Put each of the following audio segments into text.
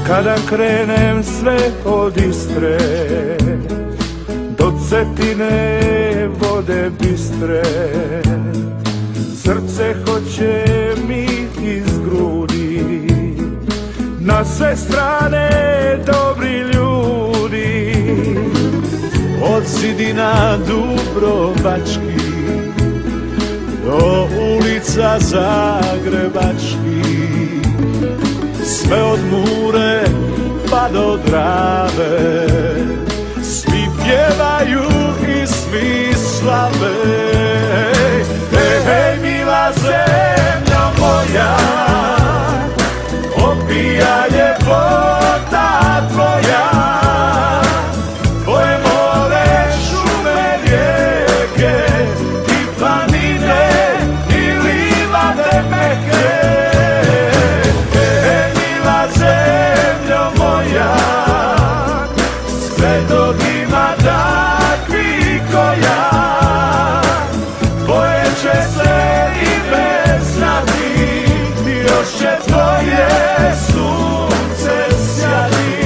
Kada krenem sve od Istre do Cetine vode bistre, srce hoće mi iz grudi, na sve strane dobri ljudi. Od zidina dubrovački do ulica zagrebački, sve od Mure pa do Drave, svi pjevaju i svi slave. Hej, mila zemljo moja, opija ljepota tvoja, tvoje more, šume, rijeke i planine i livade meke. Zemljo moja, sve dok ima takvi ko ja, tvoje će se ime znati, još će tvoje sunce sjati.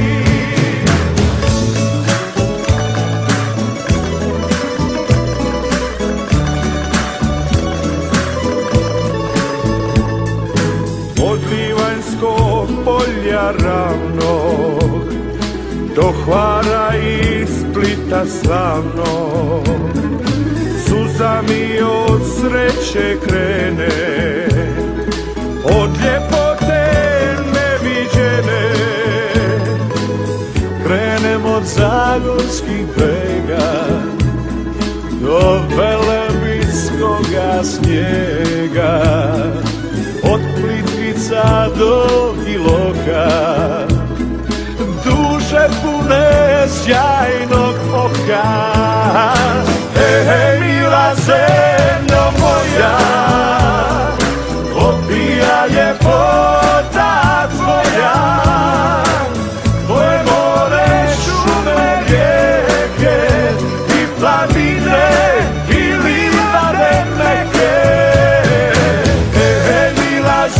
Od Livanjskog polja ravnog do Hvara i Splita slavnog, suza mi od sreće krene, od ljepote neviđene. Krenem od zagorskih brega do Velebitskoga snijega, od Plitvica do Iloka, duše pune sjajnog oka. Hej, mila zemljo moja, opija ljepota tvoja, tvoje more, šume, rijeke i planine i livade meke.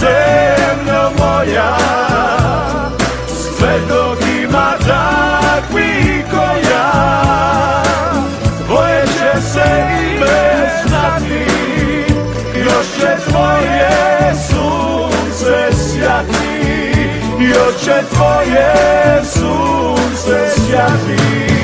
Zemljo moja, sve dok ima takvi ko ja, tvoje će se ime znati, još će tvoje sunce sjati, još će tvoje sunce sjati.